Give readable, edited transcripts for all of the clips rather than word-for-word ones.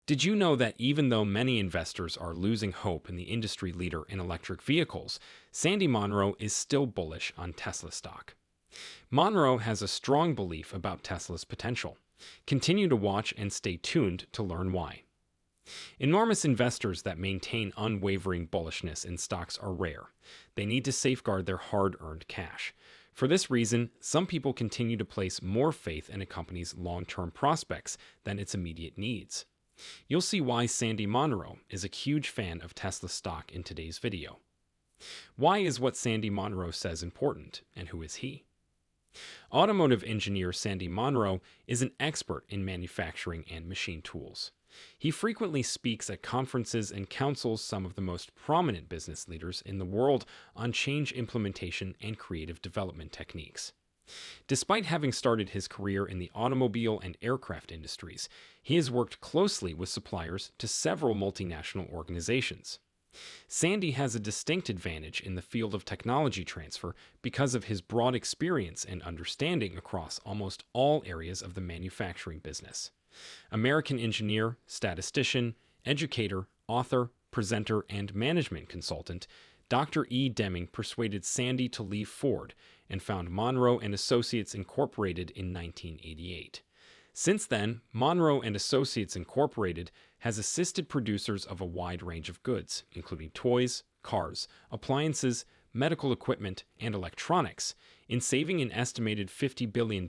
Did you know that even though many investors are losing hope in the industry leader in electric vehicles, Sandy Munro is still bullish on Tesla stock? Munro has a strong belief about Tesla's potential. Continue to watch and stay tuned to learn why. Enormous investors that maintain unwavering bullishness in stocks are rare. They need to safeguard their hard-earned cash. For this reason, some people continue to place more faith in a company's long-term prospects than its immediate needs. You'll see why Sandy Munro is a huge fan of Tesla stock in today's video. Why is what Sandy Munro says important, and who is he? Automotive engineer Sandy Munro is an expert in manufacturing and machine tools. He frequently speaks at conferences and counsels some of the most prominent business leaders in the world on change implementation and creative development techniques. Despite having started his career in the automobile and aircraft industries, he has worked closely with suppliers to several multinational organizations. Sandy has a distinct advantage in the field of technology transfer because of his broad experience and understanding across almost all areas of the manufacturing business. American engineer, statistician, educator, author, presenter, and management consultant, Dr. E. Deming persuaded Sandy to leave Ford and found Munro and Associates Incorporated in 1988. Since then, Munro and Associates Incorporated has assisted producers of a wide range of goods, including toys, cars, appliances, medical equipment, and electronics, in saving an estimated $50 billion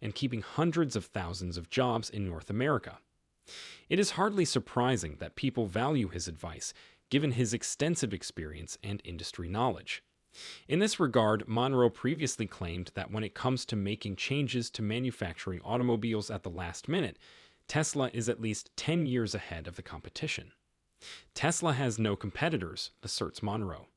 and keeping hundreds of thousands of jobs in North America. It is hardly surprising that people value his advice, given his extensive experience and industry knowledge. In this regard, Munro previously claimed that when it comes to making changes to manufacturing automobiles at the last minute, Tesla is at least 10 years ahead of the competition. Tesla has no competitors, asserts Munro.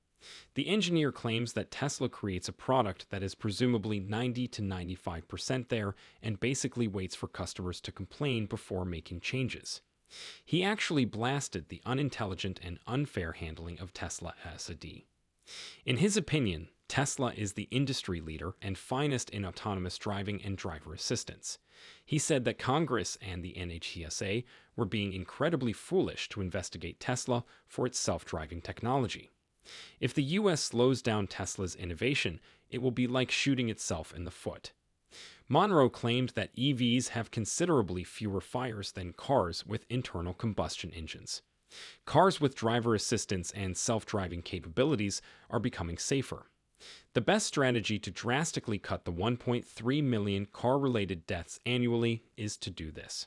The engineer claims that Tesla creates a product that is presumably 90 to 95% there and basically waits for customers to complain before making changes. He actually blasted the unintelligent and unfair handling of Tesla S.A.D. In his opinion, Tesla is the industry leader and finest in autonomous driving and driver assistance. He said that Congress and the NHTSA were being incredibly foolish to investigate Tesla for its self-driving technology. If the U.S. slows down Tesla's innovation, it will be like shooting itself in the foot. Munro claimed that EVs have considerably fewer fires than cars with internal combustion engines. Cars with driver assistance and self-driving capabilities are becoming safer. The best strategy to drastically cut the 1.3 million car-related deaths annually is to do this.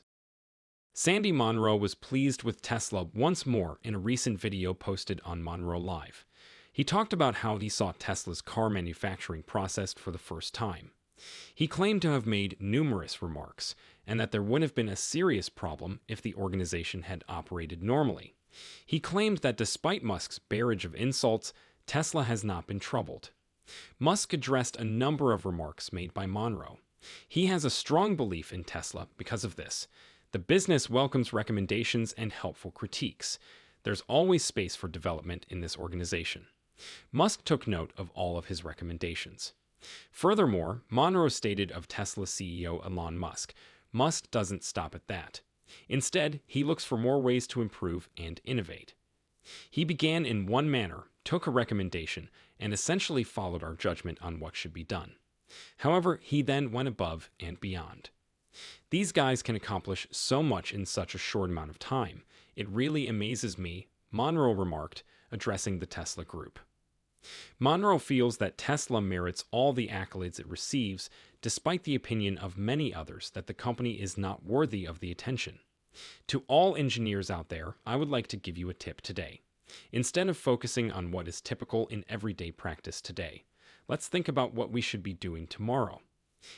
Sandy Munro was pleased with Tesla once more in a recent video posted on Munro Live. He talked about how he saw Tesla's car manufacturing process for the first time. He claimed to have made numerous remarks, and that there would have been a serious problem if the organization had operated normally. He claimed that despite Musk's barrage of insults, Tesla has not been troubled. Musk addressed a number of remarks made by Munro. He has a strong belief in Tesla because of this. The business welcomes recommendations and helpful critiques. There's always space for development in this organization. Musk took note of all of his recommendations. Furthermore, Munro stated of Tesla CEO Elon Musk, Musk doesn't stop at that. Instead, he looks for more ways to improve and innovate. He began in one manner, took a recommendation, and essentially followed our judgment on what should be done. However, he then went above and beyond. These guys can accomplish so much in such a short amount of time. It really amazes me, Munro remarked, addressing the Tesla group. Munro feels that Tesla merits all the accolades it receives, despite the opinion of many others that the company is not worthy of the attention. To all engineers out there, I would like to give you a tip today. Instead of focusing on what is typical in everyday practice today, let's think about what we should be doing tomorrow.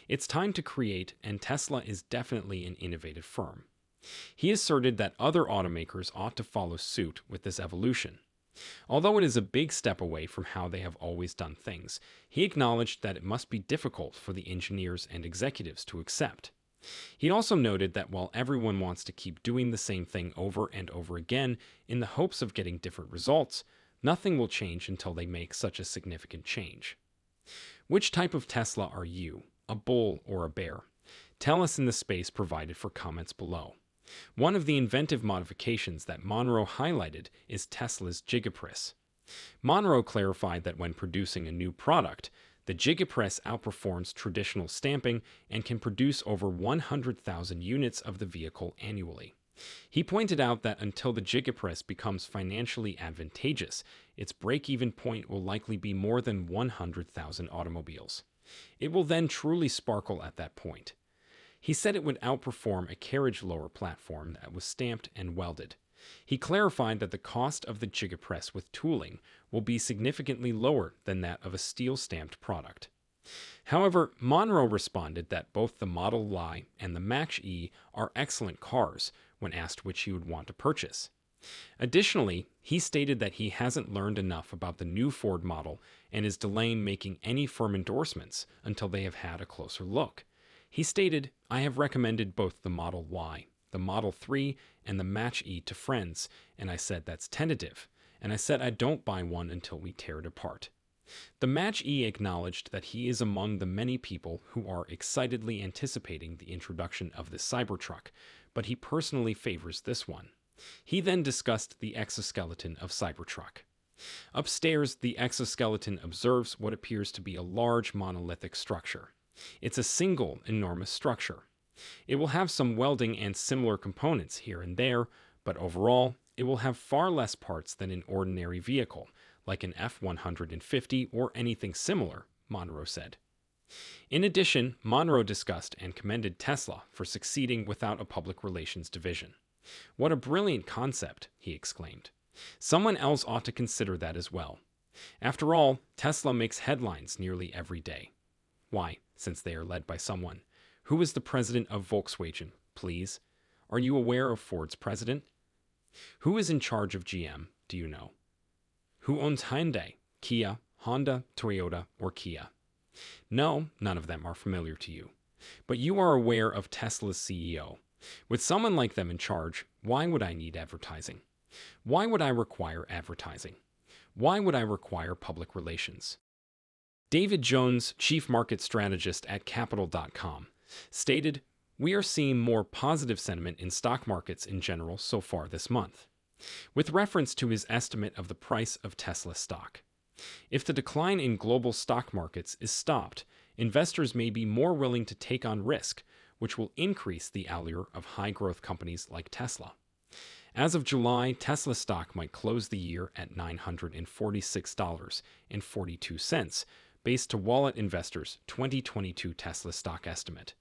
It's time to create, and Tesla is definitely an innovative firm. He asserted that other automakers ought to follow suit with this evolution. Although it is a big step away from how they have always done things, he acknowledged that it must be difficult for the engineers and executives to accept. He also noted that while everyone wants to keep doing the same thing over and over again in the hopes of getting different results, nothing will change until they make such a significant change. Which type of Tesla are you, a bull or a bear? Tell us in the space provided for comments below. One of the inventive modifications that Munro highlighted is Tesla's gigapress. Munro clarified that when producing a new product, the gigapress outperforms traditional stamping and can produce over 100,000 units of the vehicle annually. He pointed out that until the gigapress becomes financially advantageous, its break-even point will likely be more than 100,000 automobiles. It will then truly sparkle at that point. He said it would outperform a carriage lower platform that was stamped and welded. He clarified that the cost of the gigapress with tooling will be significantly lower than that of a steel-stamped product. However, Munro responded that both the Model Y and the Mach-E are excellent cars when asked which he would want to purchase. Additionally, he stated that he hasn't learned enough about the new Ford model and is delaying making any firm endorsements until they have had a closer look. He stated, "I have recommended both the Model Y, the Model 3, and the Mach-E to friends, and I said that's tentative, and I said I don't buy one until we tear it apart." The Mach-E acknowledged that he is among the many people who are excitedly anticipating the introduction of the Cybertruck, but he personally favors this one. He then discussed the exoskeleton of Cybertruck. Upstairs, the exoskeleton observes what appears to be a large monolithic structure. It's a single enormous structure. It will have some welding and similar components here and there, but overall, it will have far less parts than an ordinary vehicle, like an F-150 or anything similar, Munro said. In addition, Munro discussed and commended Tesla for succeeding without a public relations division. "What a brilliant concept," he exclaimed. "Someone else ought to consider that as well. After all, Tesla makes headlines nearly every day. Why, since they are led by someone. Who is the president of Volkswagen, please? Are you aware of Ford's president? Who is in charge of GM, do you know? Who owns Hyundai, Kia, Honda, Toyota, or Kia? No, none of them are familiar to you. But you are aware of Tesla's CEO. With someone like them in charge, why would I need advertising? Why would I require advertising? Why would I require public relations?" David Jones, chief market strategist at Capital.com, stated, "We are seeing more positive sentiment in stock markets in general so far this month," with reference to his estimate of the price of Tesla stock. If the decline in global stock markets is stopped, investors may be more willing to take on risk, which will increase the allure of high-growth companies like Tesla. As of July, Tesla stock might close the year at $946.42, based to Wallet Investors' 2022 Tesla stock estimate.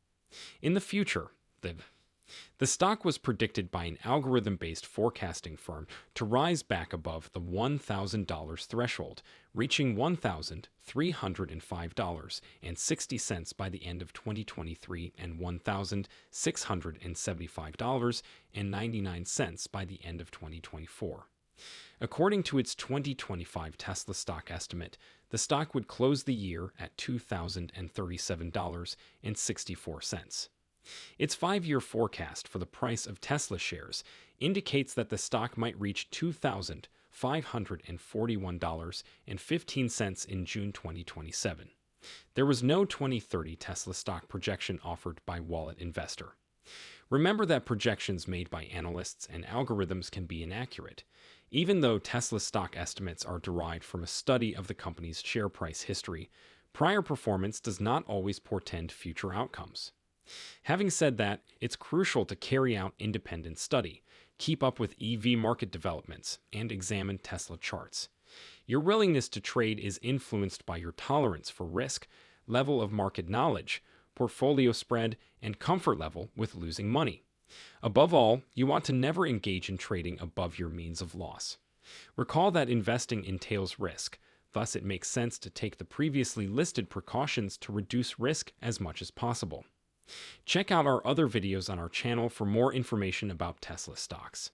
In the future, the stock was predicted by an algorithm-based forecasting firm to rise back above the $1,000 threshold, reaching $1,305.60 by the end of 2023 and $1,675.99 by the end of 2024. According to its 2025 Tesla stock estimate, the stock would close the year at $2,037.64. Its 5-year forecast for the price of Tesla shares indicates that the stock might reach $2,541.15 in June 2027. There was no 2030 Tesla stock projection offered by Wallet Investor. Remember that projections made by analysts and algorithms can be inaccurate, even though Tesla stock estimates are derived from a study of the company's share price history. Prior performance does not always portend future outcomes. Having said that, it's crucial to carry out independent study, keep up with EV market developments, and examine Tesla charts. Your willingness to trade is influenced by your tolerance for risk, level of market knowledge, portfolio spread, and comfort level with losing money. Above all, you want to never engage in trading above your means of loss. Recall that investing entails risk, thus it makes sense to take the previously listed precautions to reduce risk as much as possible. Check out our other videos on our channel for more information about Tesla stocks.